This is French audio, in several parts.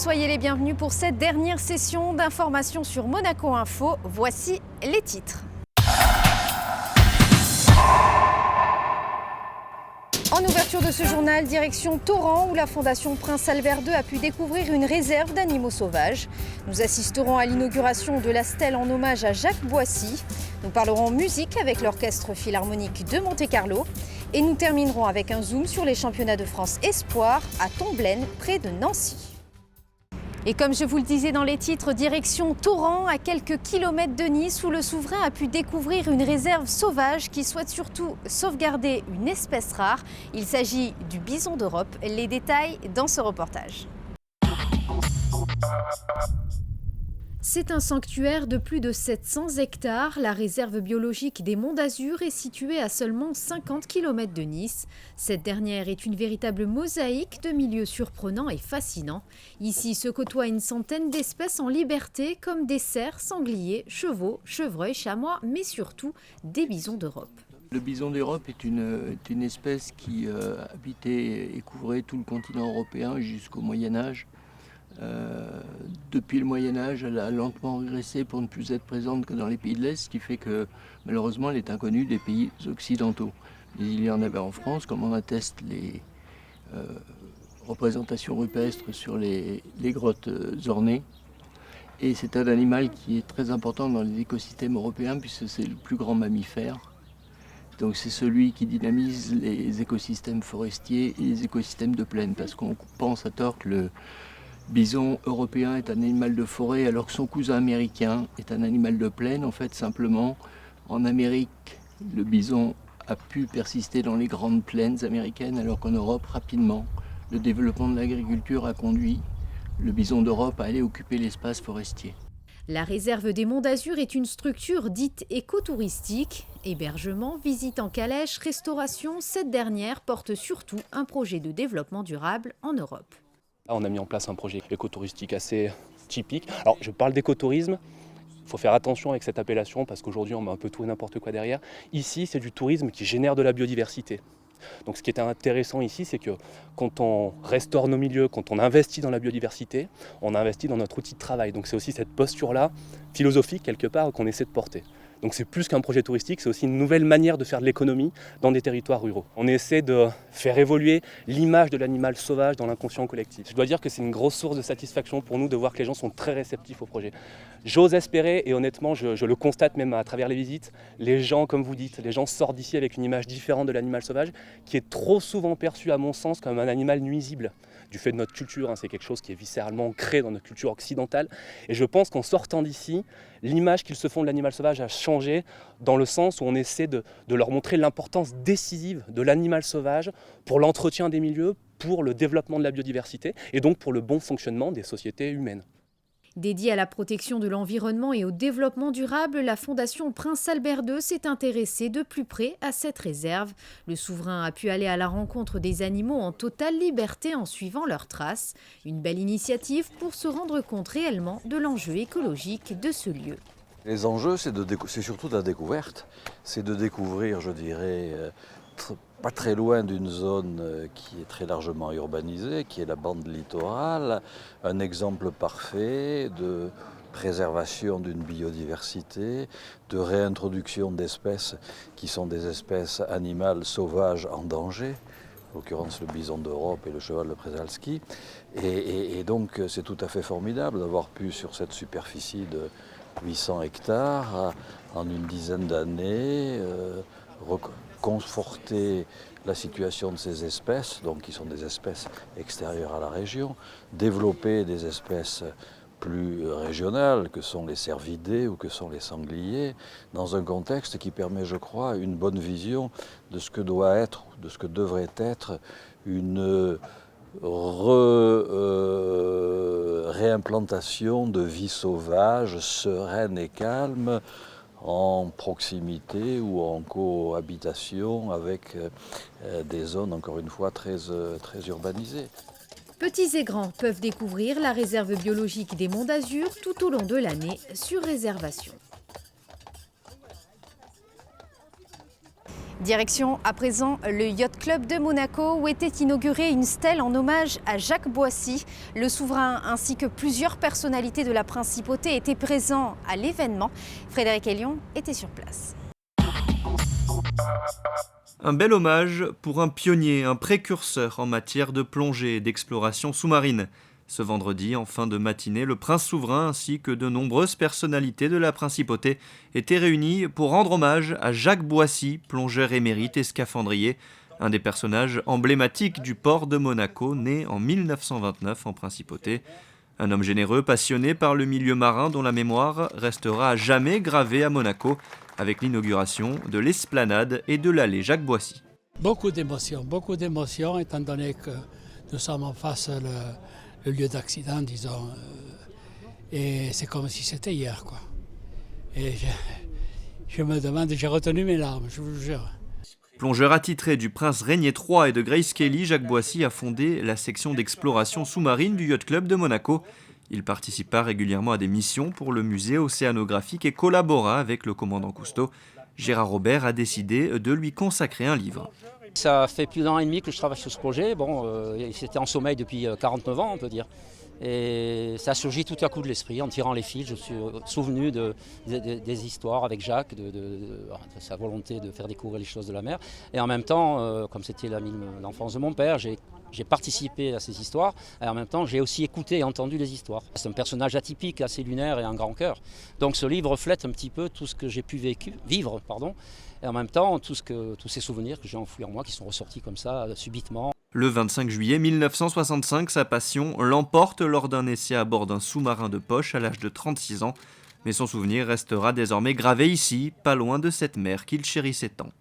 soyez les bienvenus pour cette dernière session d'information sur Monaco Info. Voici les titres. En ouverture de ce journal, direction Torrent où la Fondation Prince Albert II a pu découvrir une réserve d'animaux sauvages. Nous assisterons à l'inauguration de la stèle en hommage à Jacques Boissy. Nous parlerons musique avec l'Orchestre Philharmonique de Monte-Carlo. Et nous terminerons avec un zoom sur les championnats de France Espoir à Tomblaine, près de Nancy. Et comme je vous le disais dans les titres, direction Torrent, à quelques kilomètres de Nice, où le souverain a pu découvrir une réserve sauvage qui souhaite surtout sauvegarder une espèce rare. Il s'agit du bison d'Europe. Les détails dans ce reportage. C'est un sanctuaire de plus de 700 hectares. La réserve biologique des Monts d'Azur est située à seulement 50 km de Nice. Cette dernière est une véritable mosaïque de milieux surprenants et fascinants. Ici se côtoient une centaine d'espèces en liberté, comme des cerfs, sangliers, chevaux, chevreuils, chamois, mais surtout des bisons d'Europe. Le bison d'Europe est une espèce qui habitait et couvrait tout le continent européen jusqu'au Moyen-Âge. Depuis le Moyen-Âge, elle a lentement régressé pour ne plus être présente que dans les pays de l'Est, ce qui fait que malheureusement elle est inconnue des pays occidentaux. Mais il y en avait en France, comme en attestent les représentations rupestres sur les grottes ornées. Et c'est un animal qui est très important dans les écosystèmes européens puisque c'est le plus grand mammifère. Donc c'est celui qui dynamise les écosystèmes forestiers et les écosystèmes de plaine, parce qu'on pense à tort que le bison européen est un animal de forêt alors que son cousin américain est un animal de plaine. En fait, simplement, en Amérique, le bison a pu persister dans les grandes plaines américaines alors qu'en Europe, rapidement, le développement de l'agriculture a conduit le bison d'Europe à aller occuper l'espace forestier. La réserve des Monts d'Azur est une structure dite écotouristique. Hébergement, visite en calèche, restauration, cette dernière porte surtout un projet de développement durable en Europe. Là, on a mis en place un projet écotouristique assez typique. Alors, je parle d'écotourisme, il faut faire attention avec cette appellation parce qu'aujourd'hui, on met un peu tout et n'importe quoi derrière. Ici, c'est du tourisme qui génère de la biodiversité. Donc, ce qui est intéressant ici, c'est que quand on restaure nos milieux, quand on investit dans la biodiversité, on investit dans notre outil de travail. Donc, c'est aussi cette posture-là, philosophique quelque part, qu'on essaie de porter. Donc c'est plus qu'un projet touristique, c'est aussi une nouvelle manière de faire de l'économie dans des territoires ruraux. On essaie de faire évoluer l'image de l'animal sauvage dans l'inconscient collectif. Je dois dire que c'est une grosse source de satisfaction pour nous de voir que les gens sont très réceptifs au projet. J'ose espérer, et honnêtement je le constate même à travers les visites, les gens, comme vous dites, les gens sortent d'ici avec une image différente de l'animal sauvage qui est trop souvent perçu à mon sens comme un animal nuisible. Du fait de notre culture, c'est quelque chose qui est viscéralement ancré dans notre culture occidentale. Et je pense qu'en sortant d'ici, l'image qu'ils se font de l'animal sauvage a changé dans le sens où on essaie de leur montrer l'importance décisive de l'animal sauvage pour l'entretien des milieux, pour le développement de la biodiversité et donc pour le bon fonctionnement des sociétés humaines. Dédiée à la protection de l'environnement et au développement durable, la Fondation Prince Albert II s'est intéressée de plus près à cette réserve. Le souverain a pu aller à la rencontre des animaux en totale liberté en suivant leurs traces. Une belle initiative pour se rendre compte réellement de l'enjeu écologique de ce lieu. Les enjeux, c'est surtout de la découverte. C'est de découvrir, je dirais, pas très loin d'une zone qui est très largement urbanisée, qui est la bande littorale, un exemple parfait de préservation d'une biodiversité, de réintroduction d'espèces qui sont des espèces animales sauvages en danger, en l'occurrence le bison d'Europe et le cheval de Przewalski. Et donc c'est tout à fait formidable d'avoir pu, sur cette superficie de 800 hectares, en une dizaine d'années, conforter la situation de ces espèces, donc qui sont des espèces extérieures à la région, développer des espèces plus régionales que sont les cervidés ou que sont les sangliers, dans un contexte qui permet, je crois, une bonne vision de ce que doit être, de ce que devrait être une réimplantation de vie sauvage, sereine et calme, en proximité ou en cohabitation avec des zones, encore une fois, très urbanisées. Petits et grands peuvent découvrir la réserve biologique des Monts d'Azur tout au long de l'année sur réservation. Direction à présent le Yacht Club de Monaco où était inaugurée une stèle en hommage à Jacques Boissy. Le souverain ainsi que plusieurs personnalités de la principauté étaient présents à l'événement. Frédéric Hélion était sur place. Un bel hommage pour un pionnier, un précurseur en matière de plongée et d'exploration sous-marine. Ce vendredi, en fin de matinée, le prince souverain ainsi que de nombreuses personnalités de la principauté étaient réunis pour rendre hommage à Jacques Boissy, plongeur émérite et scaphandrier, un des personnages emblématiques du port de Monaco, né en 1929 en principauté. Un homme généreux, passionné par le milieu marin dont la mémoire restera à jamais gravée à Monaco avec l'inauguration de l'esplanade et de l'allée Jacques Boissy. Beaucoup d'émotions étant donné que nous sommes en face le lieu d'accident, disons. Et c'est comme si c'était hier, quoi. Et je me demande, j'ai retenu mes larmes, je vous jure. Plongeur attitré du prince Régnier III et de Grace Kelly, Jacques Boissy a fondé la section d'exploration sous-marine du Yacht Club de Monaco. Il participa régulièrement à des missions pour le musée océanographique et collabora avec le commandant Cousteau. Gérard Robert a décidé de lui consacrer un livre. Ça fait plus d'1 an et demi que je travaille sur ce projet. C'était en sommeil depuis 49 ans, on peut dire. Et ça a surgi tout à coup de l'esprit. En tirant les fils, je me suis souvenu des histoires avec Jacques, de sa volonté de faire découvrir les choses de la mer. Et en même temps, comme c'était l'enfance de mon père, j'ai participé à ces histoires. Et en même temps, j'ai aussi écouté et entendu les histoires. C'est un personnage atypique, assez lunaire et un grand cœur. Donc ce livre reflète un petit peu tout ce que j'ai pu vivre. Et en même temps, tous ces souvenirs que j'ai enfouis en moi, qui sont ressortis comme ça, subitement. Le 25 juillet 1965, sa passion l'emporte lors d'un essai à bord d'un sous-marin de poche à l'âge de 36 ans. Mais son souvenir restera désormais gravé ici, pas loin de cette mer qu'il chérissait tant.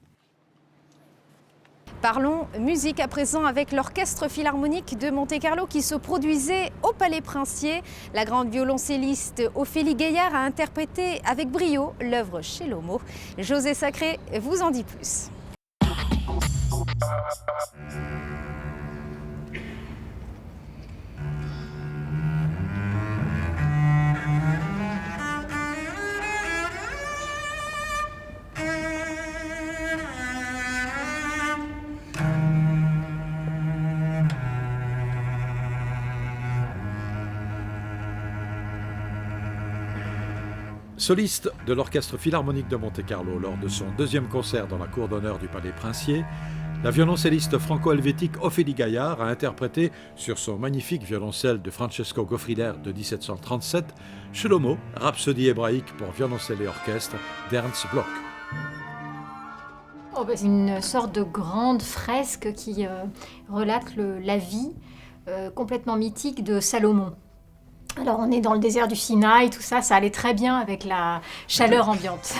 Parlons musique à présent avec l'Orchestre Philharmonique de Monte-Carlo qui se produisait au Palais Princier. La grande violoncelliste Ophélie Gaillard a interprété avec brio l'œuvre Shelomo. José Sacré vous en dit plus. Soliste de l'Orchestre Philharmonique de Monte-Carlo lors de son deuxième concert dans la cour d'honneur du Palais Princier, la violoncelliste franco-helvétique Ophélie Gaillard a interprété sur son magnifique violoncelle de Francesco Goffrider de 1737 Shelomo, rhapsodie hébraïque pour violoncelle et orchestre d'Ernst Bloch. C'est une sorte de grande fresque qui relate la vie complètement mythique de Salomon. Alors on est dans le désert du Sinaï, tout ça, ça allait très bien avec la chaleur ambiante.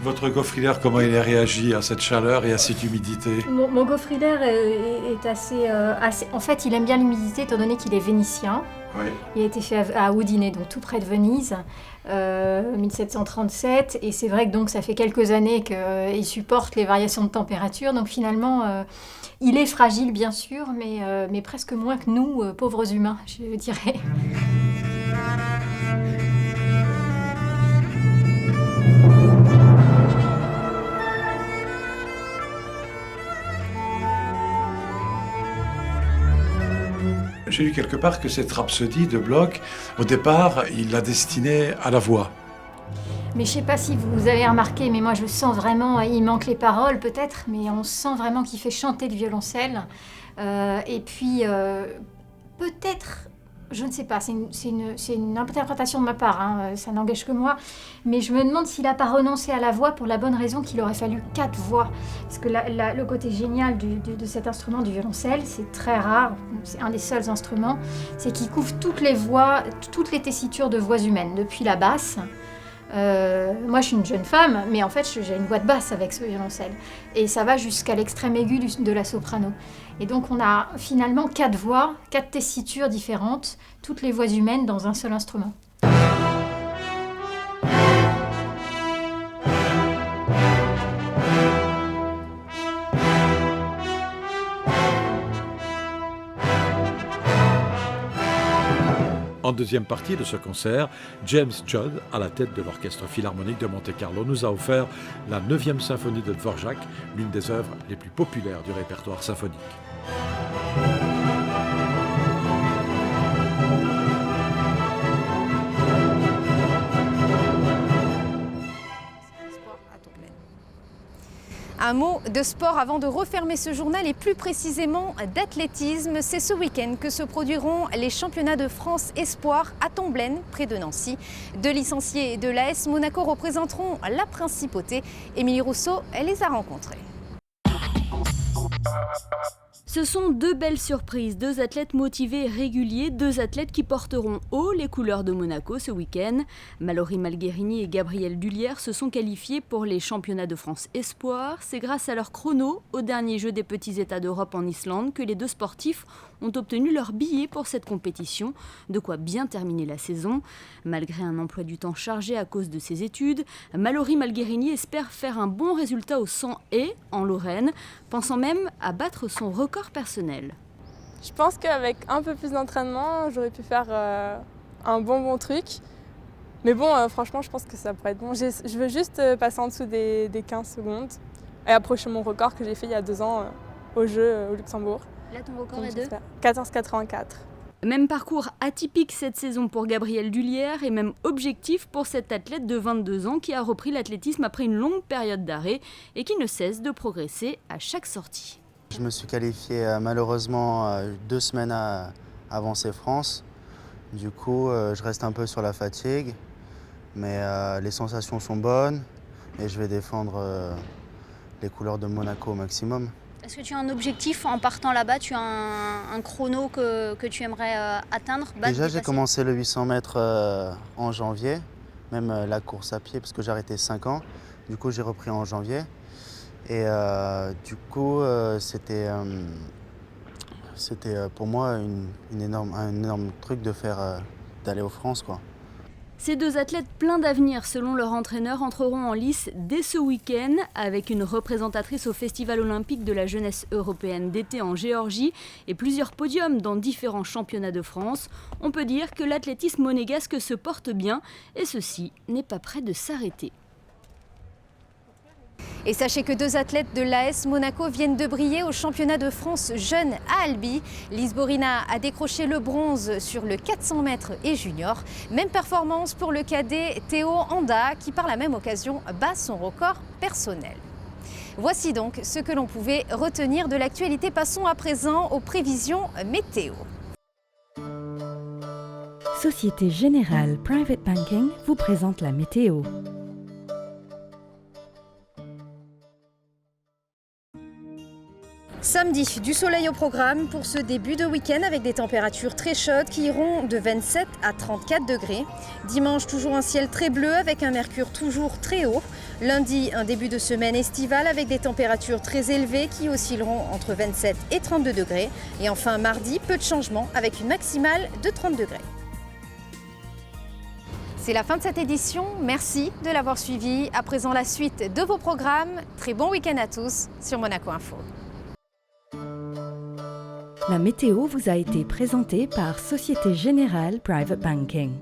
Votre Goffrider, comment il a réagi à cette chaleur et à cette humidité ? Mon Goffrider est assez... En fait, il aime bien l'humidité étant donné qu'il est vénitien. Oui. Il a été fait à Udine, donc tout près de Venise, 1737. Et c'est vrai que donc, ça fait quelques années qu'il supporte les variations de température. Donc finalement, il est fragile bien sûr, mais presque moins que nous, pauvres humains, je dirais. J'ai lu quelque part que cette rhapsodie de Bloch, au départ, il l'a destinée à la voix. Mais je ne sais pas si vous avez remarqué, mais moi je sens vraiment, il manque les paroles peut-être, mais on sent vraiment qu'il fait chanter le violoncelle. Et puis peut-être, je ne sais pas, c'est une interprétation de ma part, hein, ça n'engage que moi, mais je me demande s'il n'a pas renoncé à la voix pour la bonne raison qu'il aurait fallu 4 voix. Parce que le côté génial de cet instrument du violoncelle, c'est très rare, c'est un des seuls instruments, c'est qu'il couvre toutes les voix, toutes les tessitures de voix humaines, depuis la basse. Moi je suis une jeune femme, mais en fait j'ai une voix de basse avec ce violoncelle. Et ça va jusqu'à l'extrême aigu de la soprano. Et donc on a finalement 4 voix, 4 tessitures différentes, toutes les voix humaines dans un seul instrument. En En deuxième partie de ce concert, James Judd, à la tête de l'Orchestre Philharmonique de Monte-Carlo, nous a offert la 9e symphonie de Dvorak, l'une des œuvres les plus populaires du répertoire symphonique. Un mot de sport avant de refermer ce journal et plus précisément d'athlétisme. C'est ce week-end que se produiront les championnats de France Espoir à Tomblaine, près de Nancy. Deux licenciés de l'AS Monaco représenteront la principauté. Émilie Rousseau, elle les a rencontrés. Ce sont deux belles surprises, deux athlètes motivés et réguliers, deux athlètes qui porteront haut les couleurs de Monaco ce week-end. Mallory Malgherini et Gabriel Dullière se sont qualifiés pour les championnats de France Espoir. C'est grâce à leur chrono au dernier jeu des petits États d'Europe en Islande que les deux sportifs ont obtenu leur billet pour cette compétition, de quoi bien terminer la saison. Malgré un emploi du temps chargé à cause de ses études, Mallory Malgherini espère faire un bon résultat au 100 et en Lorraine, pensant même à battre son record personnel. Je pense qu'avec un peu plus d'entraînement, j'aurais pu faire un bon truc. Mais bon, franchement, je pense que ça pourrait être bon. Je veux juste passer en dessous des 15 secondes et approcher mon record que j'ai fait il y a 2 ans au jeu au Luxembourg. Là, ton record est de 14,84. Même parcours atypique cette saison pour Gabriel Dullière et même objectif pour cet athlète de 22 ans qui a repris l'athlétisme après une longue période d'arrêt et qui ne cesse de progresser à chaque sortie. Je me suis qualifié malheureusement 2 semaines avant ces France. Du coup, je reste un peu sur la fatigue, mais les sensations sont bonnes et je vais défendre les couleurs de Monaco au maximum. Est-ce que tu as un objectif en partant là-bas? Tu as un chrono que tu aimerais atteindre? Déjà, j'ai commencé le 800 mètres en janvier, même la course à pied, parce que j'ai arrêté 5 ans. Du coup, j'ai repris en janvier. Et du coup, c'était pour moi un énorme truc d'aller aux France, quoi. Ces deux athlètes pleins d'avenir, selon leur entraîneur, entreront en lice dès ce week-end avec une représentatrice au Festival olympique de la jeunesse européenne d'été en Géorgie et plusieurs podiums dans différents championnats de France. On peut dire que l'athlétisme monégasque se porte bien et ceci n'est pas près de s'arrêter. Et sachez que 2 athlètes de l'AS Monaco viennent de briller au championnat de France jeunes à Albi. Lise Borina a décroché le bronze sur le 400 mètres et junior. Même performance pour le cadet Théo Anda qui par la même occasion bat son record personnel. Voici donc ce que l'on pouvait retenir de l'actualité. Passons à présent aux prévisions météo. Société Générale Private Banking vous présente la météo. Samedi, du soleil au programme pour ce début de week-end avec des températures très chaudes qui iront de 27 à 34 degrés. Dimanche, toujours un ciel très bleu avec un mercure toujours très haut. Lundi, un début de semaine estivale avec des températures très élevées qui oscilleront entre 27 et 32 degrés. Et enfin, mardi, peu de changements avec une maximale de 30 degrés. C'est la fin de cette édition. Merci de l'avoir suivi. À présent, la suite de vos programmes. Très bon week-end à tous sur Monaco Info. La météo vous a été présentée par Société Générale Private Banking.